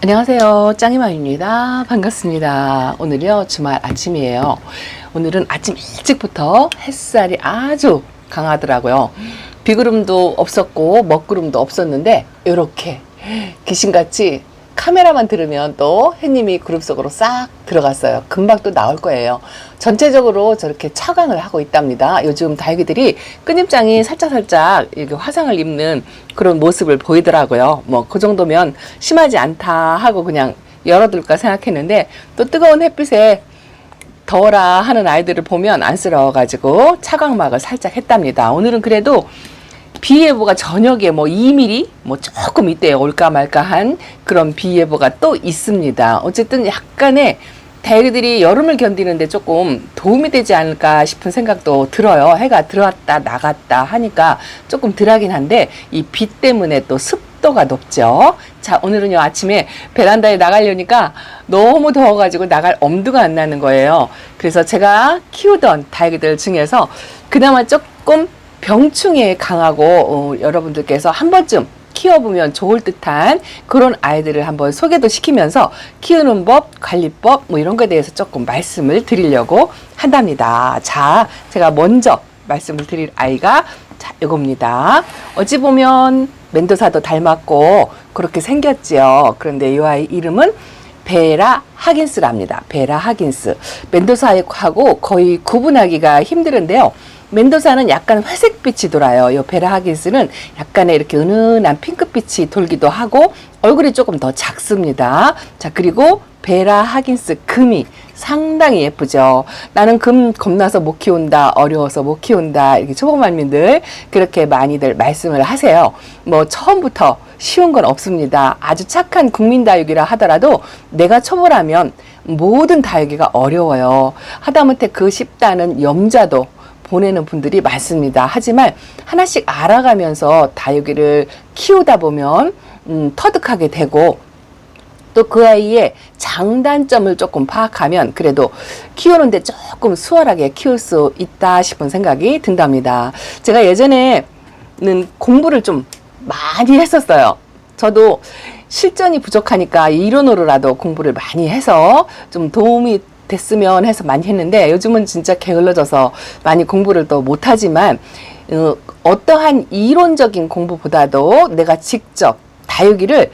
안녕하세요. 짱이맘입니다. 반갑습니다. 오늘요 주말 아침이에요. 오늘은 아침 일찍부터 햇살이 아주 강하더라고요. 비구름도 없었고 먹구름도 없었는데 이렇게 귀신같이 카메라만 들으면 또 햇님이 구름 속으로 싹 들어갔어요. 금방 또 나올 거예요. 전체적으로 저렇게 차광을 하고 있답니다. 요즘 다육이들이 끝잎장이 살짝살짝 이렇게 화상을 입는 그런 모습을 보이더라고요. 뭐 그 정도면 심하지 않다 하고 그냥 열어둘까 생각했는데 또 뜨거운 햇빛에 더워라 하는 아이들을 보면 안쓰러워가지고 차광막을 살짝 했답니다. 오늘은 그래도 비 예보가 저녁에 뭐 2mm 뭐 조금 이때 올까 말까 한 그런 비 예보가 또 있습니다. 어쨌든 약간의 다육이들이 여름을 견디는데 조금 도움이 되지 않을까 싶은 생각도 들어요. 해가 들어왔다 나갔다 하니까 조금 덜하긴 한데 이 비 때문에 또 습도가 높죠. 자, 오늘은요 아침에 베란다에 나가려니까 너무 더워가지고 나갈 엄두가 안 나는 거예요. 그래서 제가 키우던 다육이들 중에서 그나마 조금 병충해에 강하고 여러분들께서 한 번쯤 키워보면 좋을 듯한 그런 아이들을 한번 소개도 시키면서 키우는 법, 관리법 뭐 이런 거에 대해서 조금 말씀을 드리려고 한답니다. 자, 제가 먼저 말씀을 드릴 아이가 자, 이겁니다. 어찌 보면 멘도사도 닮았고 그렇게 생겼지요. 그런데 이 아이 이름은 베라 하긴스랍니다. 베라 하긴스. 멘도사하고 거의 구분하기가 힘들은데요. 멘도사는 약간 회색빛이 돌아요. 이 베라 하긴스는 약간의 이렇게 은은한 핑크빛이 돌기도 하고 얼굴이 조금 더 작습니다. 자, 그리고 베라 하긴스 금이 상당히 예쁘죠. 나는 금 겁나서 못 키운다, 어려워서 못 키운다, 이렇게 초보말민들 그렇게 많이들 말씀을 하세요. 뭐 처음부터 쉬운 건 없습니다. 아주 착한 국민다육이라 하더라도 내가 초보라면 모든 다육이가 어려워요. 하다못해 그 쉽다는 염자도 보내는 분들이 많습니다. 하지만 하나씩 알아가면서 다육이를 키우다 보면 터득하게 되고 또 그 아이의 장단점을 조금 파악하면 그래도 키우는데 조금 수월하게 키울 수 있다 싶은 생각이 든답니다. 제가 예전에는 공부를 좀 많이 했었어요. 저도 실전이 부족하니까 이론으로라도 공부를 많이 해서 좀 도움이 됐으면 해서 많이 했는데 요즘은 진짜 게을러져서 많이 공부를 또 못하지만 어떠한 이론적인 공부보다도 내가 직접 다육이를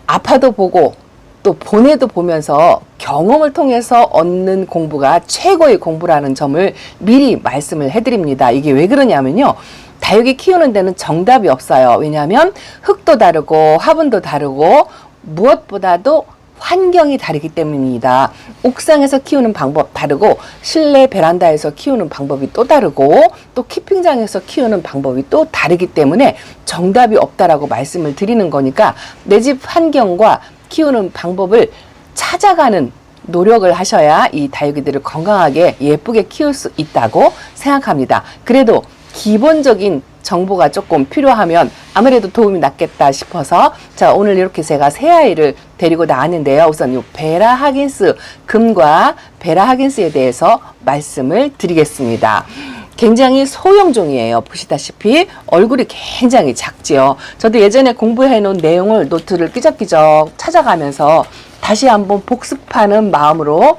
아파도 보고 또 보내도 보면서 경험을 통해서 얻는 공부가 최고의 공부라는 점을 미리 말씀을 해드립니다. 이게 왜 그러냐면요. 다육이 키우는 데는 정답이 없어요. 왜냐하면 흙도 다르고 화분도 다르고 무엇보다도 환경이 다르기 때문입니다. 옥상에서 키우는 방법 다르고 실내 베란다에서 키우는 방법이 또 다르고 또 키핑장에서 키우는 방법이 또 다르기 때문에 정답이 없다라고 말씀을 드리는 거니까 내 집 환경과 키우는 방법을 찾아가는 노력을 하셔야 이 다육이들을 건강하게 예쁘게 키울 수 있다고 생각합니다. 그래도 기본적인 정보가 조금 필요하면 아무래도 도움이 낫겠다 싶어서 자, 오늘 이렇게 제가 새 아이를 데리고 나왔는데요. 우선 이 베라 하긴스 금과 베라 하긴스에 대해서 말씀을 드리겠습니다. 굉장히 소형종이에요. 보시다시피 얼굴이 굉장히 작지요. 저도 예전에 공부해 놓은 내용을 노트를 끼적끼적 찾아가면서 다시 한번 복습하는 마음으로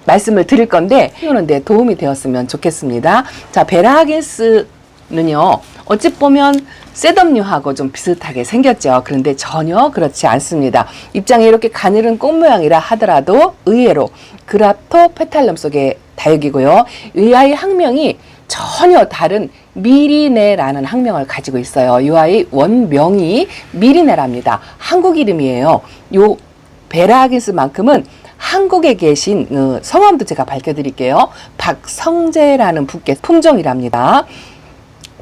말씀을 드릴 건데 키우는데 도움이 되었으면 좋겠습니다. 자, 베라 하긴스는요. 어찌 보면 셋업류하고 좀 비슷하게 생겼죠. 그런데 전혀 그렇지 않습니다. 입장이 이렇게 가늘은 꽃 모양이라 하더라도 의외로 그라토 페탈럼 속의 다육이고요. 이 아이 학명이 전혀 다른 미리네라는 학명을 가지고 있어요. 이 아이 원명이 미리네랍니다. 한국 이름이에요. 요 베라 하긴스만큼은 한국에 계신 성함도 제가 밝혀드릴게요. 박성재라는 분께 품종이랍니다.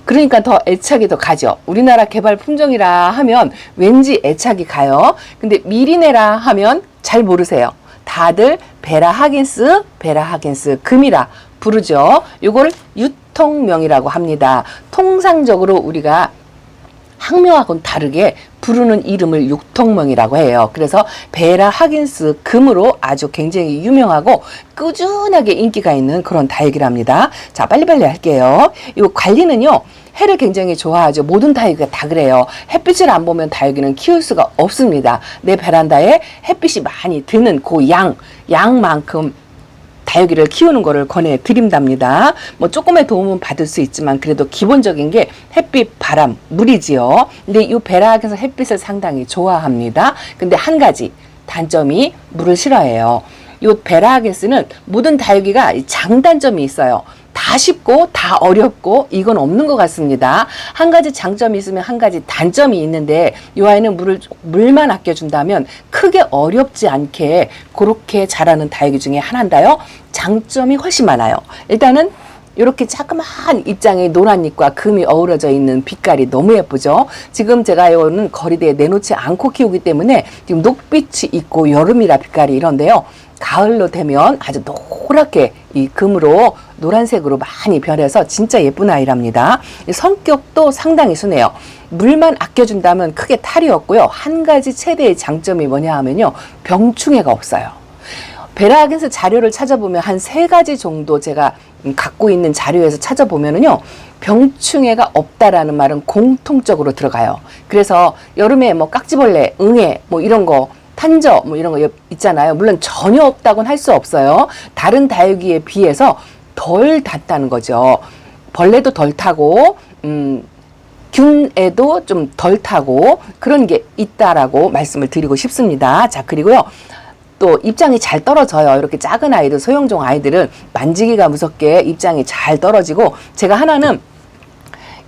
그러니까 더 애착이 더 가죠. 우리나라 개발 품종이라 하면 왠지 애착이 가요. 근데 미리네라 하면 잘 모르세요. 다들 베라 하긴스 금이라 부르죠. 요걸 유통명이라고 합니다. 통상적으로 우리가 학명하고는 다르게 부르는 이름을 육통명이라고 해요. 그래서 베라 하긴스 금으로 아주 굉장히 유명하고 꾸준하게 인기가 있는 그런 다육이랍니다. 자, 빨리빨리 할게요. 이 관리는요, 해를 굉장히 좋아하죠. 모든 다육이가 다 그래요. 햇빛을 안 보면 다육이는 키울 수가 없습니다. 내 베란다에 햇빛이 많이 드는 그 양만큼 다육이를 키우는 거를 권해드린답니다. 뭐 조금의 도움은 받을 수 있지만 그래도 기본적인 게 햇빛, 바람, 물이지요. 근데 이 베라하게서 햇빛을 상당히 좋아합니다. 근데 한 가지 단점이 물을 싫어해요. 이 베라하게스는 모든 다육이가 장단점이 있어요. 다 쉽고 다 어렵고 이건 없는 것 같습니다. 한 가지 장점이 있으면 한 가지 단점이 있는데 이 아이는 물만 아껴준다면 크게 어렵지 않게 그렇게 자라는 다육이 중에 하나인데요. 장점이 훨씬 많아요. 일단은 이렇게 자그마한 입장에 노란 잎과 금이 어우러져 있는 빛깔이 너무 예쁘죠. 지금 제가 이거는 거리대에 내놓지 않고 키우기 때문에 지금 녹빛이 있고 여름이라 빛깔이 이런데요. 가을로 되면 아주 노랗게 이 금으로 노란색으로 많이 변해서 진짜 예쁜 아이랍니다. 성격도 상당히 순해요. 물만 아껴준다면 크게 탈이 없고요. 한 가지 최대의 장점이 뭐냐 하면요. 병충해가 없어요. 베라하게스 자료를 찾아보면 한 3가지 정도 제가 갖고 있는 자료에서 찾아보면은요. 병충해가 없다라는 말은 공통적으로 들어가요. 그래서 여름에 뭐 깍지벌레, 응애 뭐 이런 거 탄저 뭐 이런 거 있잖아요. 물론 전혀 없다고는 할 수 없어요. 다른 다육이에 비해서 덜 닿다는 거죠. 벌레도 덜 타고 균에도 좀 덜 타고 그런 게 있다라고 말씀을 드리고 싶습니다. 자, 그리고요. 또 입장이 잘 떨어져요. 이렇게 작은 아이들, 소형종 아이들은 만지기가 무섭게 입장이 잘 떨어지고 제가 하나는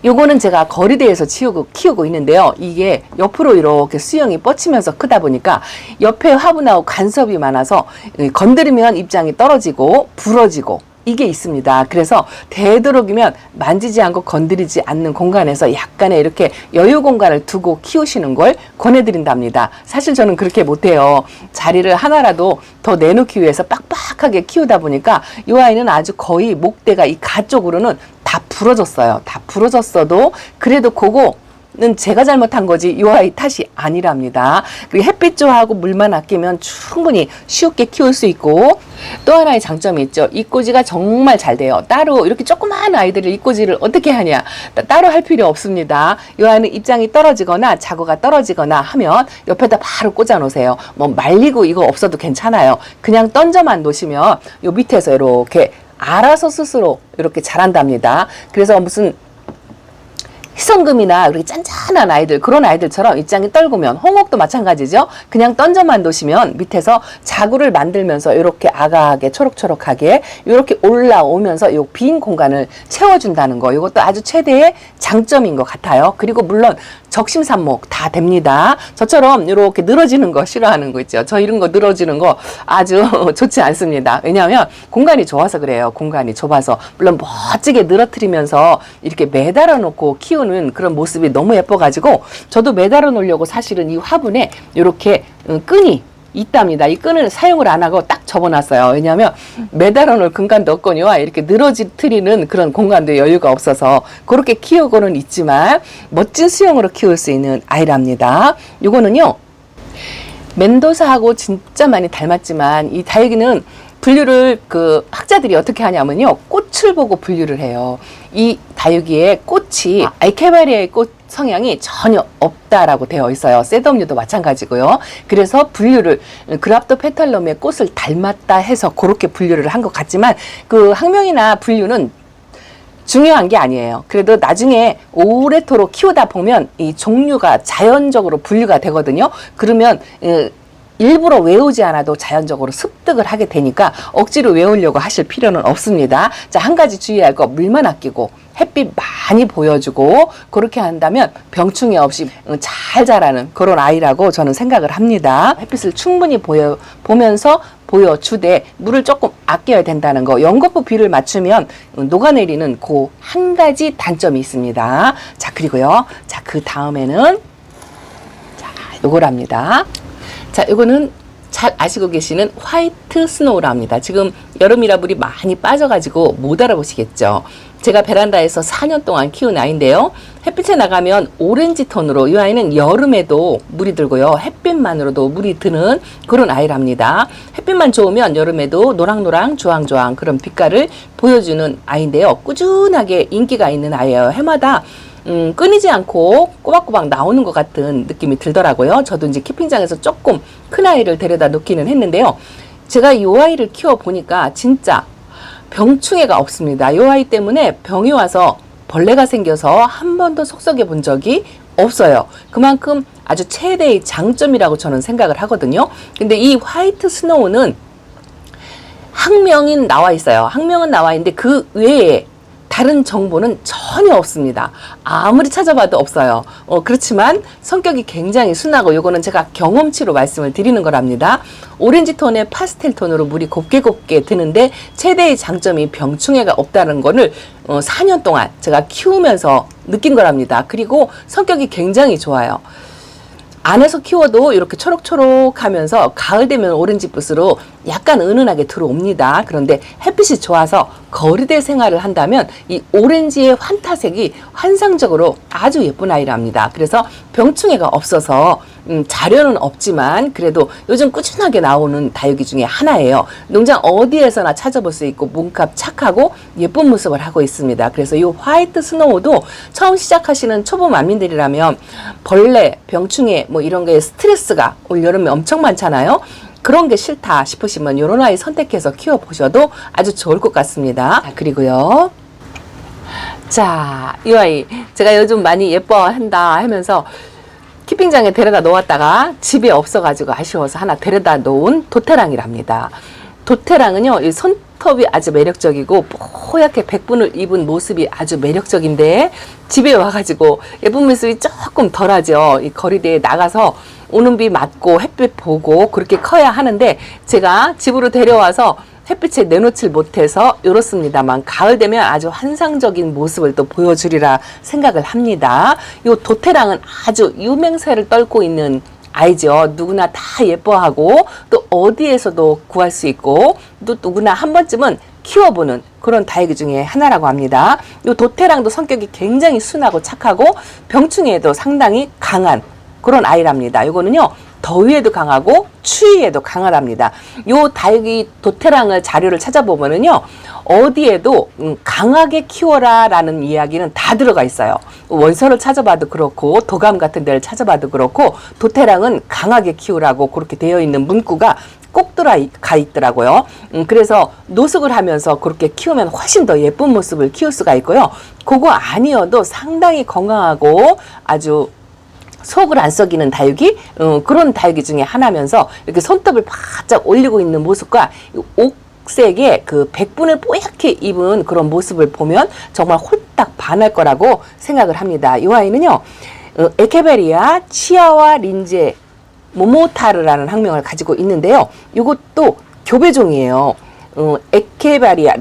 요거는 제가 거리대에서 키우고 있는데요. 이게 옆으로 이렇게 수영이 뻗치면서 크다 보니까 옆에 화분하고 간섭이 많아서 건드리면 입장이 떨어지고 부러지고 이게 있습니다. 그래서 되도록이면 만지지 않고 건드리지 않는 공간에서 약간의 이렇게 여유 공간을 두고 키우시는 걸 권해드린답니다. 사실 저는 그렇게 못해요. 자리를 하나라도 더 내놓기 위해서 빡빡하게 키우다 보니까 이 아이는 아주 거의 목대가 이 가쪽으로는 다 부러졌어요. 다 부러졌어도 그래도 그거는 제가 잘못한 거지 이 아이 탓이 아니랍니다. 그리고 햇빛 좋아하고 물만 아끼면 충분히 쉽게 키울 수 있고 또 하나의 장점이 있죠. 이꼬지가 정말 잘 돼요. 따로 이렇게 조그마한 아이들을 이꼬지를 어떻게 하냐. 따로 할 필요 없습니다. 이 아이는 입장이 떨어지거나 자구가 떨어지거나 하면 옆에다 바로 꽂아 놓으세요. 뭐 말리고 이거 없어도 괜찮아요. 그냥 던져만 놓으시면 요 밑에서 이렇게 알아서 스스로 이렇게 자란답니다. 그래서 무슨 희성금이나 그렇게 짠짠한 아이들 그런 아이들처럼 입장이 떨구면 홍옥도 마찬가지죠. 그냥 던져만 놓으시면 밑에서 자구를 만들면서 이렇게 아가하게 초록초록하게 이렇게 올라오면서 이 빈 공간을 채워준다는 거 이것도 아주 최대의 장점인 것 같아요. 그리고 물론 적심산목 다 됩니다. 저처럼 이렇게 늘어지는 거 싫어하는 거 있죠. 저 이런 거 늘어지는 거 아주 좋지 않습니다. 왜냐하면 공간이 좋아서 그래요. 공간이 좁아서 물론 멋지게 늘어뜨리면서 이렇게 매달아 놓고 키우는 그런 모습이 너무 예뻐가지고 저도 매달아 놓으려고 사실은 이 화분에 이렇게 끈이 있답니다. 이 끈을 사용을 안 하고 딱 접어놨어요. 왜냐하면 매달아 놓을 공간도 없거니와 이렇게 늘어뜨리는 그런 공간도 여유가 없어서 그렇게 키우고는 있지만 멋진 수영으로 키울 수 있는 아이랍니다. 요거는요. 멘도사하고 진짜 많이 닮았지만 이 다육이는 분류를 학자들이 어떻게 하냐면요. 꽃을 보고 분류를 해요. 이 다육이의 꽃이 알케바리아의 꽃 성향이 전혀 없다라고 되어 있어요. 셋업류도 마찬가지고요. 그래서 분류를 그랍도페탈럼의 꽃을 닮았다 해서 그렇게 분류를 한 것 같지만 그 학명이나 분류는 중요한 게 아니에요. 그래도 나중에 오래도록 키우다 보면 이 종류가 자연적으로 분류가 되거든요. 그러면 일부러 외우지 않아도 자연적으로 습득을 하게 되니까 억지로 외우려고 하실 필요는 없습니다. 자, 한 가지 주의할 거 물만 아끼고 햇빛 많이 보여주고 그렇게 한다면 병충해 없이 잘 자라는 그런 아이라고 저는 생각을 합니다. 햇빛을 충분히 보면서 보여주되 물을 조금 아껴야 된다는 거. 연거푸 비를 맞추면 녹아내리는 그 한 가지 단점이 있습니다. 자, 그리고요. 자, 그 다음에는 자, 요거랍니다. 자, 이거는 잘 아시고 계시는 화이트 스노우랍니다. 지금 여름이라 물이 많이 빠져가지고 못 알아보시겠죠. 제가 베란다에서 4년 동안 키운 아이인데요. 햇빛에 나가면 오렌지 톤으로, 이 아이는 여름에도 물이 들고요. 햇빛만으로도 물이 드는 그런 아이랍니다. 햇빛만 좋으면 여름에도 노랑노랑 주황주황 그런 빛깔을 보여주는 아이인데요. 꾸준하게 인기가 있는 아이예요. 해마다 끊이지 않고 꼬박꼬박 나오는 것 같은 느낌이 들더라고요. 저도 이제 키핑장에서 조금 큰 아이를 데려다 놓기는 했는데요. 제가 이 아이를 키워보니까 진짜 병충해가 없습니다. 이 아이 때문에 병이 와서 벌레가 생겨서 한 번도 속썩여 본 적이 없어요. 그만큼 아주 최대의 장점이라고 저는 생각을 하거든요. 근데 이 화이트 스노우는 학명인 나와 있어요. 학명은 나와 있는데 그 외에 다른 정보는 전혀 없습니다. 아무리 찾아봐도 없어요. 그렇지만 성격이 굉장히 순하고, 요거는 제가 경험치로 말씀을 드리는 거랍니다. 오렌지 톤의 파스텔 톤으로 물이 곱게 드는데 최대의 장점이 병충해가 없다는 거를 4년 동안 제가 키우면서 느낀 거랍니다. 그리고 성격이 굉장히 좋아요. 안에서 키워도 이렇게 초록초록 하면서 가을 되면 오렌지빛으로 약간 은은하게 들어옵니다. 그런데 햇빛이 좋아서 거리대 생활을 한다면 이 오렌지의 환타색이 환상적으로 아주 예쁜 아이랍니다. 그래서 병충해가 없어서 자료는 없지만 그래도 요즘 꾸준하게 나오는 다육이 중에 하나예요. 농장 어디에서나 찾아볼 수 있고 몸값 착하고 예쁜 모습을 하고 있습니다. 그래서 이 화이트 스노우도 처음 시작하시는 초보 만민들이라면 벌레, 병충해 뭐 이런 게 스트레스가 올 여름에 엄청 많잖아요. 그런 게 싫다 싶으시면 이런 아이 선택해서 키워보셔도 아주 좋을 것 같습니다. 그리고요. 자, 이 아이 제가 요즘 많이 예뻐한다 하면서 키핑장에 데려다 놓았다가 집에 없어가지고 아쉬워서 하나 데려다 놓은 도테랑이랍니다. 도테랑은요, 이 손톱이 아주 매력적이고 뽀얗게 백분을 입은 모습이 아주 매력적인데 집에 와가지고 예쁜 모습이 조금 덜하죠. 이 거리대에 나가서 오는 비 맞고 햇빛 보고 그렇게 커야 하는데 제가 집으로 데려와서 햇빛에 내놓질 못해서 이렇습니다만 가을 되면 아주 환상적인 모습을 또 보여주리라 생각을 합니다. 이 도테랑은 아주 유명세를 떨고 있는 아이죠. 누구나 다 예뻐하고 또 어디에서도 구할 수 있고 또 누구나 한 번쯤은 키워보는 그런 다육이 중에 하나라고 합니다. 이 도테랑도 성격이 굉장히 순하고 착하고 병충해에도 상당히 강한 그런 아이랍니다. 이거는요, 더위에도 강하고 추위에도 강하답니다. 요 다육이 도테랑을 자료를 찾아보면은요, 어디에도 강하게 키워라 라는 이야기는 다 들어가 있어요. 원서를 찾아봐도 그렇고 도감 같은 데를 찾아봐도 그렇고 도테랑은 강하게 키우라고 그렇게 되어 있는 문구가 꼭 들어가 있더라고요. 그래서 노숙을 하면서 그렇게 키우면 훨씬 더 예쁜 모습을 키울 수가 있고요. 그거 아니어도 상당히 건강하고 아주 속을 안 썩이는 다육이, 그런 다육이 중에 하나면서 이렇게 손톱을 바짝 올리고 있는 모습과 옥색의 그 백분을 뽀얗게 입은 그런 모습을 보면 정말 홀딱 반할 거라고 생각을 합니다. 이 아이는요, 에케베리아 치아와 린제 모모타르라는 학명을 가지고 있는데요. 이것도 교배종이에요. 에케베리아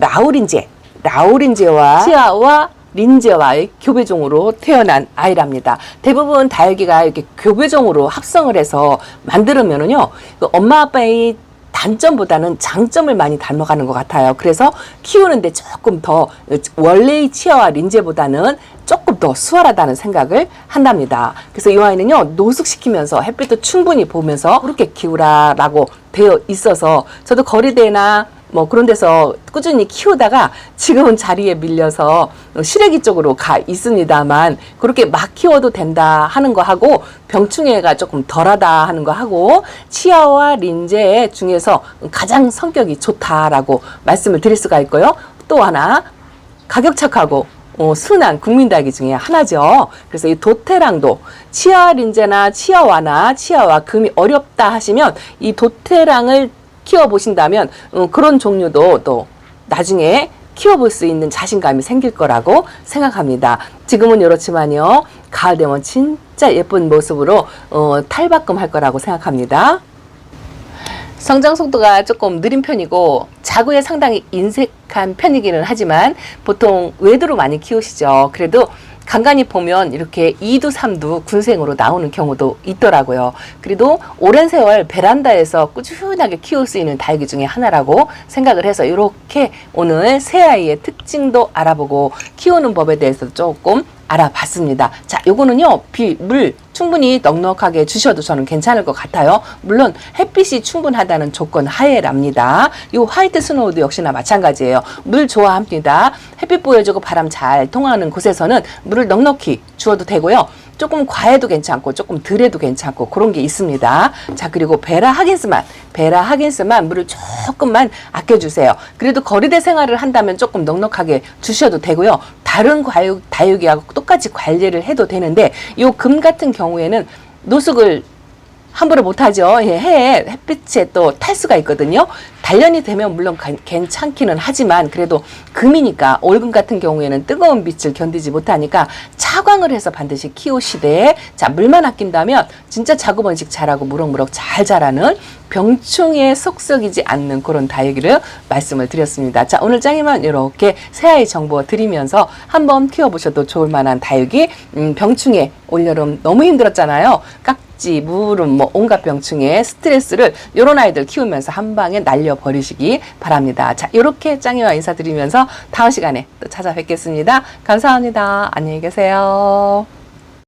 라우린제와 치아와 린제와의 교배종으로 태어난 아이랍니다. 대부분 다육이가 이렇게 교배종으로 합성을 해서 만들면은요, 엄마 아빠의 단점보다는 장점을 많이 닮아가는 것 같아요. 그래서 키우는데 조금 더 원래의 치아와 린제보다는 조금 더 수월하다는 생각을 한답니다. 그래서 이 아이는요, 노숙시키면서 햇빛도 충분히 보면서 그렇게 키우라라고 되어 있어서 저도 거리대나 뭐 그런 데서 꾸준히 키우다가 지금은 자리에 밀려서 시래기 쪽으로 가 있습니다만 그렇게 막 키워도 된다 하는 거 하고 병충해가 조금 덜하다 하는 거 하고 치아와 린제 중에서 가장 성격이 좋다라고 말씀을 드릴 수가 있고요. 또 하나 가격 착하고 순한 국민다육이 중에 하나죠. 그래서 이 도테랑도 치아 린제나 치아와나 치아와 금이 어렵다 하시면 이 도테랑을 키워보신다면 그런 종류도 또 나중에 키워볼 수 있는 자신감이 생길 거라고 생각합니다. 지금은 이렇지만요, 가을 되면 진짜 예쁜 모습으로 탈바꿈할 거라고 생각합니다. 성장 속도가 조금 느린 편이고 자구에 상당히 인색한 편이기는 하지만 보통 외도로 많이 키우시죠. 그래도 간간히 보면 이렇게 2두 3두 군생으로 나오는 경우도 있더라고요. 그래도 오랜 세월 베란다에서 꾸준하게 키울 수 있는 다육이 중에 하나라고 생각을 해서 이렇게 오늘 새아이의 특징도 알아보고 키우는 법에 대해서 조금 알아봤습니다. 자, 요거는요, 물 충분히 넉넉하게 주셔도 저는 괜찮을 것 같아요. 물론 햇빛이 충분하다는 조건 하에랍니다. 요 화이트 스노우도 역시나 마찬가지예요. 물 좋아합니다. 햇빛 보여주고 바람 잘 통하는 곳에서는 물을 넉넉히 주어도 되고요. 조금 과해도 괜찮고 조금 덜해도 괜찮고 그런 게 있습니다. 자, 그리고 베라 하긴스만 물을 조금만 아껴주세요. 그래도 거리대 생활을 한다면 조금 넉넉하게 주셔도 되고요. 다른 다육이하고 똑같이 관리를 해도 되는데 요 금 같은 경우에는 노숙을 함부로 못하죠. 예, 해에 햇빛에 또 탈 수가 있거든요. 단련이 되면 물론 괜찮기는 하지만 그래도 금이니까 올금 같은 경우에는 뜨거운 빛을 견디지 못하니까 차광을 해서 반드시 키우시되, 자, 물만 아낀다면 진짜 자구번식 잘하고 무럭무럭 잘 자라는 병충해 속썩이지 않는 그런 다육이를 말씀을 드렸습니다. 자, 오늘 짱이만 이렇게 새아이 정보 드리면서 한번 키워보셔도 좋을 만한 다육이, 병충해 올여름 너무 힘들었잖아요. 깍지, 무름, 뭐 온갖 병충해 스트레스를 요런 아이들 키우면서 한 방에 날려버리시기 바랍니다. 자, 이렇게 짱이와 인사드리면서 다음 시간에 또 찾아뵙겠습니다. 감사합니다. 안녕히 계세요.